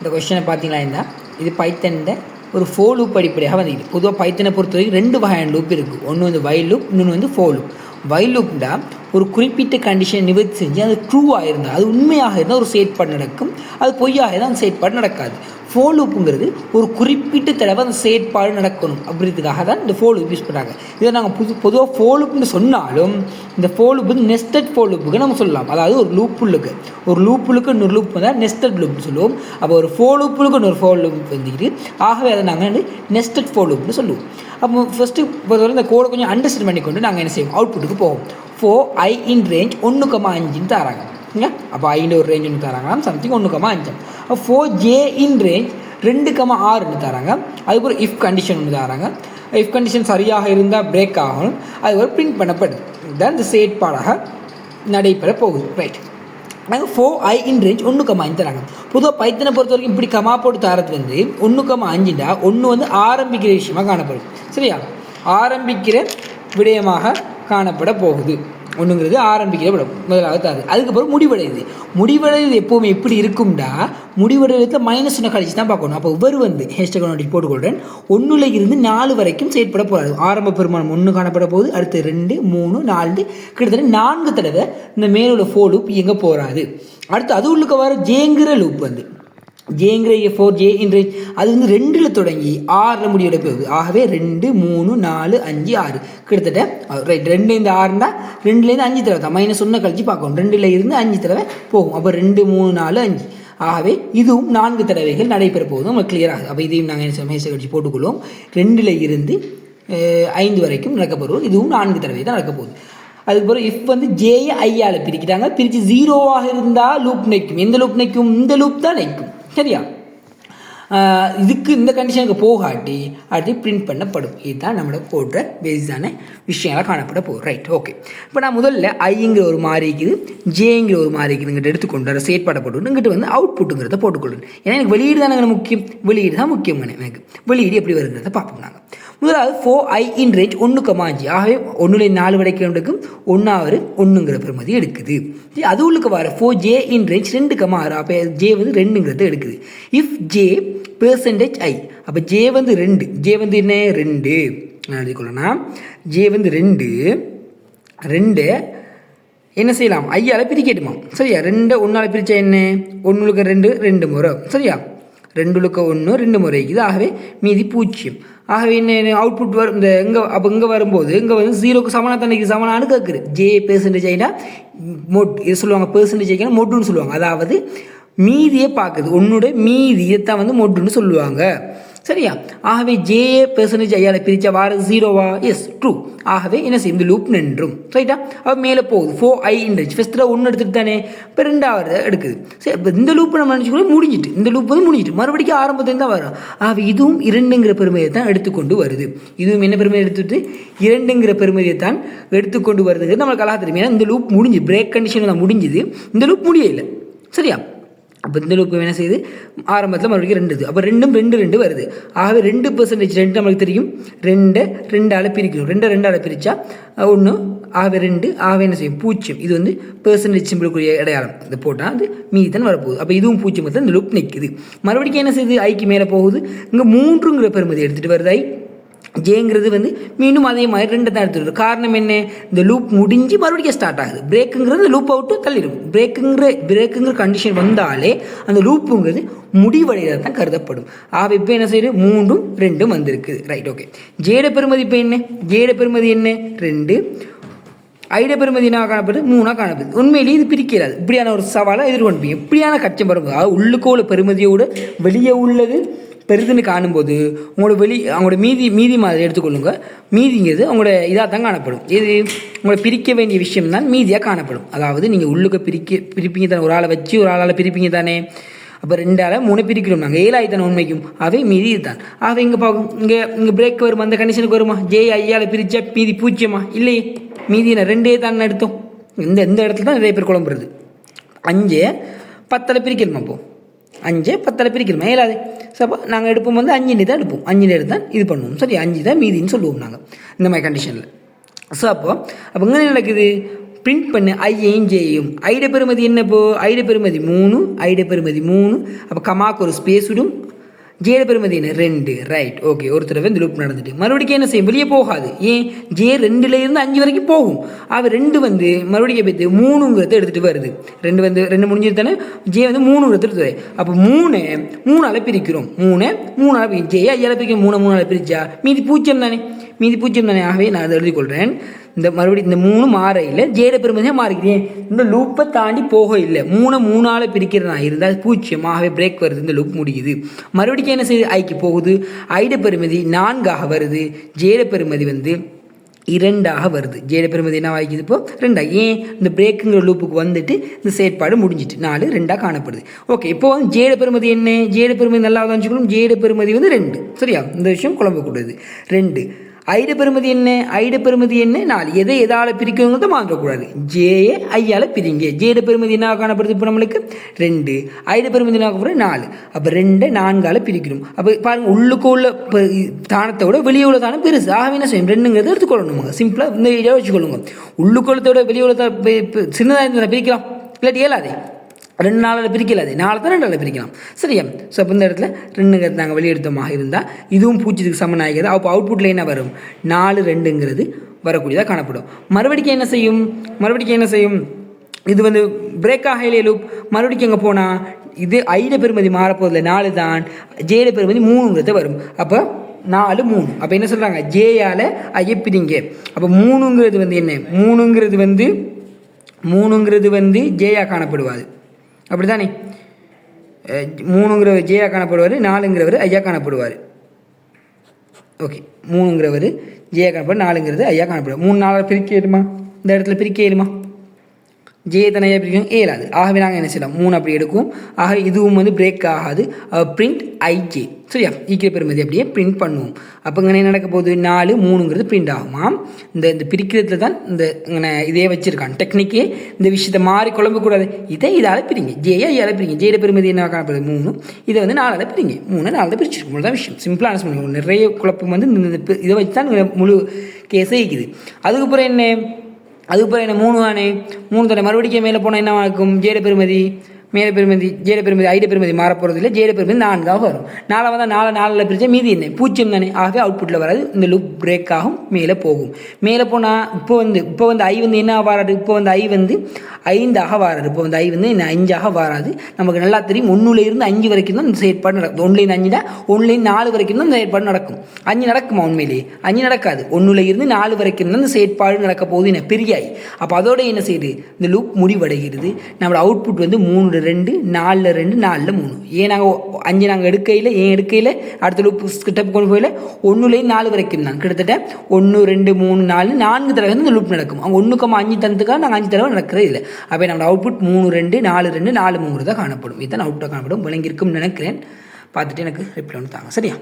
இந்த கொஸ்டினை பார்த்தீங்களா இருந்தால் இது பைத்தனில் ஒரு ஃபோ லூப் அடிப்படையாக வந்து பொதுவாக பைத்தனை பொறுத்த வரைக்கும் 2 வகையான லூப் இருக்குது. ஒன்று வந்து வைல் லூப், இன்னொன்று வந்து ஃபோ லூப். வைல் லூப்னா ஒரு குறிப்பிட்ட கண்டிஷன் நிவர்த்தி செஞ்சு அது ட்ரூவாக இருந்தால், அது உண்மையாக இருந்தால் ஒரு செயற்பாடு நடக்கும், அது பொய்யாக இருந்தால் அந்த செயற்பாடு நடக்காது. ஃபோ லூப்புங்கிறது ஒரு குறிப்பிட்ட தடவை அந்த செயற்பாடு நடக்கணும் அப்படின்றதுக்காக தான் இந்த ஃபோ லூப் யூஸ் பண்ணுறாங்க. இதை நாங்கள் பொதுவாக ஃபோ லூப்னு சொன்னாலும் இந்த ஃபோ லூப் வந்து நெஸ்டட் ஃபோ லூப்புக்கு நம்ம சொல்லலாம். அதாவது ஒரு லூப்புளுக்கு இன்னொரு லூப் வந்து நெஸ்டட் லூப்னு சொல்லுவோம். அப்போ ஒரு ஃபோ லூப்புளுக்கு இன்னொரு ஃபோ லூப் வந்துக்கிட்டு, ஆகவே அதை நாங்கள் வந்து நெஸ்டட் ஃபோ லூப்னு சொல்லுவோம். அப்போ ஃபஸ்ட்டு பொறுத்தவரை இந்த கோடை கொஞ்சம் அண்டர்ஸ்டாண்ட் பண்ணிக்கொண்டு நாங்கள் என்ன செய்வோம், அவுட்புட்டுக்கு போவோம். ஃபோ ஐ இன் ரேஞ்ச் 1,5 தராங்க. அப்போ ஐன்னு ஒரு ரேஞ்ச் ஒன்று தராங்க, சம்திங் 1,5. அப்போ 4J இன் ரேஞ்ச் 2,6 தராங்க. அதுக்கப்புறம் இஃப் கண்டிஷன் ஒன்று தராங்க. இஃப் கண்டிஷன் சரியாக இருந்தால் பிரேக் ஆகணும், அது ஒரு பிரிண்ட் பண்ணப்படுது. இதுதான் இந்த செயற்பாடாக நடைபெற போகுது. ரைட், நாங்கள் 4i இன் ரேஞ்ச் 1,5 தராங்க. பொதுவாக பைத்தனை பொறுத்த வரைக்கும் இப்படி கமா போட்டு தரது வந்து 1,5டா ஒன்று வந்து ஆரம்பிக்கிற விஷயமாக காணப்படும். சரியா, ஆரம்பிக்கிற விடயமாக காணப்பட போகுது. ஒன்றுங்கிறது ஆரம்பிக்கிற விடம் முதலாவது தருது. அதுக்கப்புறம் முடிவடையுது எப்போவுமே எப்படி இருக்கும்டா, முடிவடைவதில் -1 கழிச்சு தான் பார்க்கணும். அப்போ இவர் வந்து ஹேஷ்டேக் போட்டுக்கொள்கிறேன் 1ல் இருந்து 4 வரைக்கும் செயற்பட போகிறாரு. ஆரம்ப பெருமானம் 1 காணப்பட போகுது, அடுத்து 2, 3, 4 கிட்டத்தட்ட 4 தடவை இந்த மேலுள்ள ஃபோ லூப் இயங்க போகிறாரு. அடுத்து அது உள்ளுக்கு வர ஜேங்கிற லூப் வந்து ஜேங்கிற 4J இன் ரேஞ்ச் அது வந்து 2ல் தொடங்கி 6ல் முடியோட போகுது. ஆகவே 2, 3, 4, 5, 6 கிட்டத்தட்ட ரைட். 2 6னா 2லேருந்து 5 தடவை தான் -1 கழிச்சு பார்க்கணும். 2ல் இருந்து 5 தடவை போகும். அப்போ 2, 3, 4, 5. ஆகவே இதுவும் 4 தடவைகள் நடைபெற போகுது. நமக்கு கிளியர் ஆகுது. அப்போ இதையும் நாங்கள் மேசை கழிச்சு போட்டுக்கொள்வோம். 2ல் இருந்து 5 வரைக்கும் நடக்கப்போகிறோம். இதுவும் 4 தடவை தான் நடக்க போகுது. அதுக்கப்புறம் இஃப் வந்து ஜேயை ஐயால் பிரிக்கிறாங்க. பிரித்து 0வாக இருந்தால் லூப் நிற்கும். எந்த லூப் நிற்கும்? இந்த லூப் தான் நிற்கும். சரியா, இதுக்கு இந்த கண்டிஷனுக்கு போகாட்டி அது பிரிண்ட் பண்ணப்படும். இதுதான் நம்மளோட போடுற பேஸான விஷயங்களாக காணப்பட போகும். Right, okay. இப்போ நான் முதல்ல ஐங்கிற ஒரு மாதிரி இருக்குது, ஜேங்கிற ஒரு மாதிரி இருக்குது, இங்கிட்ட எடுத்துக்கொண்டு வர செயற்பாடப்பட்டு இங்கிட்ட வந்து அவுட்புட்டுங்கிறத போட்டுக்கொள்ளுங்க. ஏன்னா எனக்கு வெளியீடு தானே முக்கியம், வெளியீடு தான் முக்கியம். எனக்கு வெளியீடு எப்படி வருங்கிறத பார்ப்போம். நாங்கள் முதலாவது 4i இன் ரேஞ்ச் 1,5. ஆகவே 1ல் 4 வரைக்கும் எடுக்கும், 1வது 1ங்கிற பெருமதி எடுக்குது. அது உள்ளுக்கு வர 4J இன் ரேஞ்ச் 2,6. அப்போ ஜே வந்து 2ங்கிறத எடுக்குது. இஃப் ஜே %i, அப்போ ஜே வந்து 2, ஜே வந்து என்ன 2 நான் எழுதிக்கொள்ளனா, ஜே வந்து 2 என்ன செய்யலாம், ஐயால் பிரிக்கட்டுமா. சரியா, 2 1ஆல் பிரித்தா என்ன, 1க்கு 2 2 முறை. சரியா, 2க்கு 1 2 முறை இருக்குது. ஆகவே மீதி 0. ஆகவே என்ன அவுட்புட் வரும் இந்த இங்கே வரும்போது இங்கே வந்து 0க்கு சமனாக தன்னைக்கு சமனானு கேட்குது. ஜே %ஐனா மொட் இது சொல்லுவாங்க, %ஐனா மொட்டுன்னு சொல்லுவாங்க. அதாவது மீதியை பார்க்குது, உன்னுடைய மீதியைத்தான் வந்து மொட்டுன்னு சொல்லுவாங்க. சரியா, ஆகவே ஜே % ஐயால் பிரித்தா வாரது 0வா? S, true. ஆகவே என்ன செய்யும், இந்த லூப் நின்றும். ரைட்டா, அப்போ மேலே போகுது 4i இன் ரேஞ்ச். ஃபஸ்ட்டில் 1 எடுத்துகிட்டு தானே, இப்போ 2வது எடுக்குது. சரி, இப்போ இந்த லூப் நம்ம நினச்சிக்கூட முடிஞ்சிட்டு, இந்த லூப் வந்து முடிஞ்சிட்டு மறுபடியும் ஆரம்பத்தில் தான் வரும். ஆகவே இதுவும் 2ங்கிற பெருமையை தான் எடுத்துக்கொண்டு வருது. இதுவும் என்ன பெருமையை எடுத்துட்டு 2ங்கிற பெருமையை தான் எடுத்துக்கொண்டு வருதுங்கிறது நம்மளுக்கு அழகாக தெரியும். ஏன்னா இந்த லூப் முடிஞ்சு பிரேக் கண்டிஷன் தான் முடிஞ்சுது, இந்த லூப் முடியலை. சரியா, அப்போ இந்த லூப் என்ன செய்யுது, ஆரம்பத்தில் மறுபடியும் 2. அப்போ 2 வருது. ஆகவே 2% 2 நம்மளுக்கு தெரியும். 2ஆல் பிரிக்கணும். 2ஆல் பிரித்தா 1. ஆகவே 2. ஆகவே என்ன செய்யும், 0. இது வந்து % சிம்பிளுக்குரிய அடையாளம். இது போட்டால் அது மீதி தான் வரப்போகுது. அப்போ இதுவும் 0 தான் இந்த லூப் நிற்குது. மறுபடியும் என்ன செய்யுது, ஐக்கு மேலே போகுது. இங்கே 3ங்கிற பெருமதி எடுத்துகிட்டு வருது. ஐ ஜேங்கிறது வந்து மீண்டும் அதே மாதிரி 2 தான் எடுத்துகிட்டு. காரணம் என்ன, இந்த லூப் முடிஞ்சு மறுபடியும் ஸ்டார்ட் ஆகுது. பிரேக்குங்கிறது லூப் அவுட்டு தள்ளிடும். பிரேக்குங்கிற கண்டிஷன் வந்தாலே அந்த லூப்புங்கிறது முடிவடைகிறது தான் கருதப்படும். ஆக இப்போ என்ன செய்யுது, 3ம் 2ம் வந்திருக்குது. Right, okay. ஜேட பெருமதி இப்போ என்ன, ஜேட பெருமதி என்ன 2, ஐட பெருமதி என்ன காணப்படுது 3ஆக காணப்படுது. உண்மையிலேயே இது பிரிக்கிறாது. இப்படியான ஒரு சவாலை எதிர்கொண்டு எப்படியான கச்சம் பாருங்க. உள்ளுக்கு உள்ள பெருமதியோடு வெளியே உள்ளது பெருதுன்னு காணும்போது அவங்களோட மீதி மாதிரி எடுத்துக்கொள்ளுங்க. மீதிங்கிறது அவங்களோட இதாக தான் காணப்படும். இது உங்களை பிரிக்க வேண்டிய விஷயம் தான் மீதியாக காணப்படும். அதாவது நீங்கள் உள்ளுக்க பிரிப்பீங்க தானே, ஒரு ஆளை வச்சு ஒரு ஆளால் பிரிப்பீங்க தானே. அப்போ 2ஆல் 3 பிரிக்கிறோம் நாங்கள், 7 தானே உண்மைக்கும். ஆகவே மீதி இதுதான். ஆகவே இங்கே பார்க்கும், இங்கே பிரேக் வருமா, அந்த கண்டிஷனுக்கு வருமா, ஜே ஐயால் பிரித்தா மீதி 0மா இல்லையே. மீதி என்ன 2 தானே எடுத்தோம். இந்த இடத்துல தான் நிறைய பேர் குழம்புறது. 5 10ஆல் பிரிக்கணுமா, அப்போது 5 10ஆல் பிரிக்கணுமா, 7ஆவது. ஸோ அப்போ நாங்கள் எடுப்போம் வந்து 5 தான் எடுப்போம். 5 எடுத்தால் இது பண்ணுவோம். சரி, 5 தான் மீதின்னு சொல்லுவோம் நாங்கள் இந்த மாதிரி கண்டிஷனில். ஸோ அப்போ இங்கே நடக்குது, பிரிண்ட் பண்ணு ஐயையும் ஜேயும். ஐட பெறுமதி என்ன இப்போ? ஐட பெறுமதி 3, ஐட பெறுமதி 3. அப்போ கமாக்கு ஒரு ஸ்பேஸ் விடும். ஜேட பெறுமதி என்ன? 2. Right, okay. ஒரு தடவை இந்த லூப் நடந்துட்டு மறுபடியும் என்ன செய்யும்? வெளியே போகாது. ஏன்? ஜே 2லேருந்து 5 வரைக்கும் போகும். அவ 2 வந்து மறுபடியும் பார்த்து 3ங்கிறத எடுத்துகிட்டு வருது. 2 வந்து 2 முடிஞ்சது தானே. ஜே வந்து 3ங்கிறத எடுத்துகிட்டு வருது. அப்போ 3 பிரிக்கிறோம். 3 பிரிக்கும். ஜே 5 பிரிக்கும். 3 பிரிச்சா மீதி 0 தானே. மீதி 0 தானே. ஆகவே நான் அதை எழுதி கொள்கிறேன். இந்த மறுபடியும் இந்த 3 மாற இல்லை. ஜேட பெருமதியாக மாறிக்கிறேன். இந்த லூப்பை தாண்டி போக இல்லை. 3 பிரிக்கிறதா இருந்தால் 0. ஆகவே பிரேக் வருது. இந்த லூப் முடியுது. மறுபடியும் என்ன செய்யுது? ஐக்கு போகுது. ஐட பெருமதி 4 வருது. ஜேட பெருமதி வந்து 2 வருது. ஜேட பெருமதி என்ன வாய்க்குது? இப்போ 2. ஏன்? இந்த பிரேக்குங்கிற லூப்புக்கு வந்துட்டு இந்த செயற்பாடு முடிஞ்சிட்டு 4 2 காணப்படுது. ஓகே, இப்போ வந்து ஜேட பெருமதி என்ன? ஜேட பெருமதி நல்லா வச்சுக்கணும். ஜேட பெருமதி வந்து 2. சரியா? இந்த விஷயம் குழம்பக்கூடாது. 2. ஐட பெருமதி என்ன? ஐட பெருமதி என்ன? 4. எதை எதால் பிரிக்கணுங்கிறத மாற்றக்கூடாது. ஜேயை ஐயால் பிரிங்க. ஜேட பெருமதி என்ன காணப்படுது? இப்போ நம்மளுக்கு 2. ஐட பெருமதி என்ன காணப்படுது? 4. அப்போ 2 4 பிரிக்கணும். அப்போ பாருங்கள், உள்ளுக்கு உள்ள தானத்தை விட வெளியே உள்ள தானம் பெருசு. ஆகவே என்ன செய்யும்? 2ங்கிறத எடுத்துக்கொள்ளணுங்க. சிம்பிளாக இந்த ஐடியா வச்சுக்கொள்ளுங்க. உள்ளுக்குள்ளத்தை விட வெளியே உள்ள சின்னதாக இருந்தால் பிரிக்கலாம். இல்லாட்டி ஏலாதே. 2 4 பிரிக்கலாது. 4 தான் 2 பிரிக்கலாம். சரியா? ஸோ அப்போ இந்த இடத்துல 2ங்கிறது நாங்கள் வெளியெடுத்தமாக இருந்தால் இதுவும் 0க்கு சமனாகிறது. அப்போ அவுட்புட்டில் என்ன வரும்? 4 2ங்கிறது வரக்கூடியதாக காணப்படும். மறுபடியும் என்ன செய்யும்? இது வந்து பிரேக் ஆகலையே லூப். மறுபடியும் எங்கே போனால் இது ஐட பெருமதி மாறப்போதில்லை. 4 தான். ஜேட பெருமதி 3ங்கிறது வரும். அப்போ 4 3. அப்போ என்ன சொல்கிறாங்க? ஜேயால் ஐய பிரிங்க. அப்போ 3ங்கிறது வந்து என்ன? 3ங்கிறது வந்து ஜேயா காணப்படுவாது. அப்படி தானே? 3ங்கிறவர் ஜேயா காணப்படுவார். 4ங்கிறவர் ஐயா காணப்படுவார். ஓகே, 3ங்கிறவர் ஜேயா காணப்படுவார். 4ங்கிறது ஐயா காணப்படுவார். 3 4 பிரிக்க ஏழுமா? இந்த இடத்துல பிரிக்க ஏழுமா? ஜே தனியாக பிரிக்கும் ஏழாது. ஆகவே நாங்கள் என்ன செய்யலாம்? 3 அப்படி எடுக்கும். ஆக இதுவும் வந்து பிரேக் ஆகாது. பிரிண்ட் ஐஜே. சரியா? ஈக்கிற பெருமதி அப்படியே பிரிண்ட் பண்ணுவோம். அப்போ இங்கே நடக்க போகுது? 4 3ங்கிறது பிரிண்ட் ஆகுமா? இந்த பிரிக்கிறதுல தான் இந்த இதே வச்சுருக்கான் டெக்னிக்கே. இந்த விஷயத்தை மாறி குழம்பக்கூடாது. இதால் பிரிங்க. ஜேயா ஐயால் பிரிங்க. ஜேட பெருமதி என்ன காணப்படுது? 3. இதை வந்து 4 பிரிங்க. 3 4 பிரிச்சிருக்கும். தான் விஷயம். சிம்பிளாக ஆன்சர் பண்ணுவோம். நிறைய குழப்பம் வந்து இந்த இதை வச்சு தான் முழு கேஸே இருக்குது. அதுக்கப்புறம் என்ன? 3 தானே. 3 தானே. மறுபடியும் மேலே போனால் என்ன ஆகும்? ஜேட பெருமதி ஜேட பெருமதி ஐட பெருமதி மாறப்போகிறது இல்லை. ஜேட பெருமதி 4 வரும். 4 வந்தால் 4 பிரிச்சா மீதி என்ன? 0 தானே. ஆகவே அவுட்புட்டில் வராது. இந்த லூப் பிரேக் ஆகும். மேலே போகும். மேலே போனால் இப்போ வந்து ஐ வந்து என்ன வராது? இப்போ வந்து ஐ வந்து 5 வராது. இப்போ வந்து ஐ வந்து என்ன 5 வராது. நமக்கு நல்லா தெரியும். 1லேருந்து 5 வரைக்கும் தான் இந்த செயற்பாடு நடக்கும். 1லேருந்து 5 1லேருந்து 4 வரைக்கும் தான் இந்த செயற்பாடு நடக்கும். 5 நடக்குமா? உண்மையிலேயே 5 நடக்காது. 1லேருந்து 4 வரைக்கும் தான் இந்த செயற்பாடு நடக்க போகுது. என்ன பெரியாய். அப்போ அதோட என்ன செய்யுது? இந்த லூப் முடிவடைகிறது. நம்மளோட அவுட்புட் வந்து 3 2 4 2 4 3. ஏன் நாங்கள் 5 நாங்கள் எடுக்கையில் அடுத்த லூப் ஸ்கிட்டப் கொண்டு போயில 1லேருந்து 4 வரைக்கும் தான். கிட்டத்தட்ட 1 2 3 4 தடவை வந்து இந்த லூப் நடக்கும். அவங்க 1,5 தந்துக்காக நாங்கள் 5 தடவை நடக்கிறது இல்லை. அப்போ நம்மளோட அவுட்புட் 3 2 4 2 4 3 தான் காணப்படும். இதுதான் அவுட்டாக காணப்படும். விளங்கியிருக்கும்னு நினைக்கிறேன். பார்த்துட்டு எனக்கு ரிப்ளை ஒன்று தாங்க. சரியா?